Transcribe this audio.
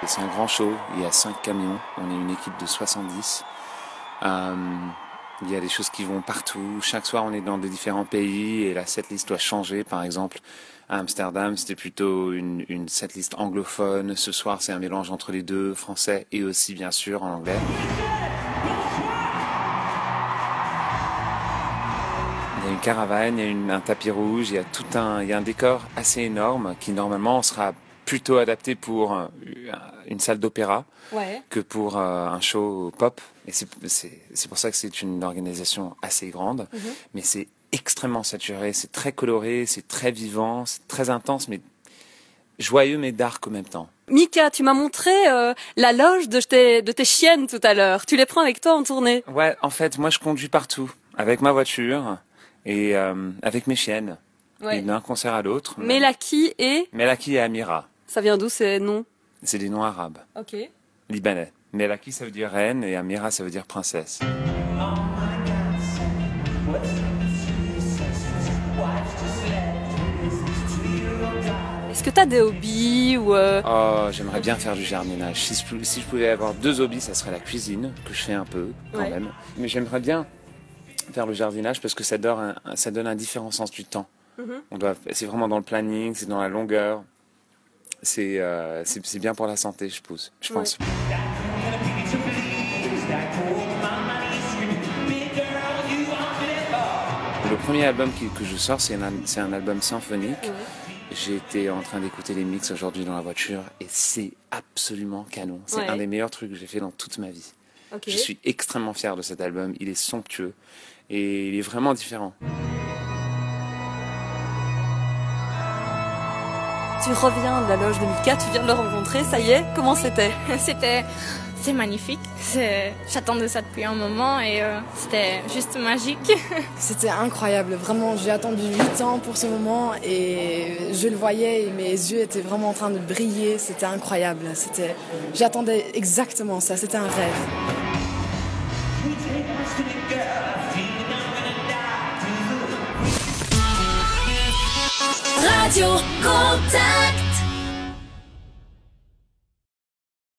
C'est un grand show, il y a 5 camions, on est une équipe de 70. Il y a des choses qui vont partout, chaque soir on est dans des différents pays et la setlist doit changer. Par exemple, à Amsterdam c'était plutôt une setlist anglophone, ce soir c'est un mélange entre les deux, français et aussi bien sûr en anglais. Il y a une caravane, il y a un tapis rouge, il y a un décor assez énorme qui normalement sera plutôt adapté pour une salle d'opéra que pour un show pop. Et c'est pour ça que c'est une organisation assez grande, mais c'est extrêmement saturé, c'est très coloré, c'est très vivant, c'est très intense, mais joyeux mais dark en même temps. Mika, tu m'as montré la loge de tes chiennes tout à l'heure. Tu les prends avec toi en tournée? Ouais, en fait, moi je conduis partout, avec ma voiture et avec mes chiennes. Et d'un concert à l'autre. Melaki et Amira. Ça vient d'où ces noms? C'est des noms arabes. Ok. Libanais. Melaki ça veut dire reine et Amira ça veut dire princesse. Est-ce que t'as des hobbies ou Oh, j'aimerais bien faire du jardinage. Si je pouvais avoir 2 hobbies, ça serait la cuisine, que je fais un peu quand même. Mais j'aimerais bien faire le jardinage parce que ça donne un différent sens du temps. C'est vraiment dans le planning, c'est dans la longueur. C'est bien pour la santé, je pense. Le premier album que je sors, c'est un album symphonique. J'ai été en train d'écouter les mix aujourd'hui dans la voiture et c'est absolument canon. C'est un des meilleurs trucs que j'ai fait dans toute ma vie. Je suis extrêmement fier de cet album. Il est somptueux et il est vraiment différent. Tu reviens de la loge de Mika, tu viens de le rencontrer, ça y est, comment c'était? C'est magnifique, j'attendais ça depuis un moment et c'était juste magique. C'était incroyable, vraiment j'ai attendu 8 ans pour ce moment et je le voyais et mes yeux étaient vraiment en train de briller, c'était incroyable. J'attendais exactement ça, c'était un rêve. Radio Contact.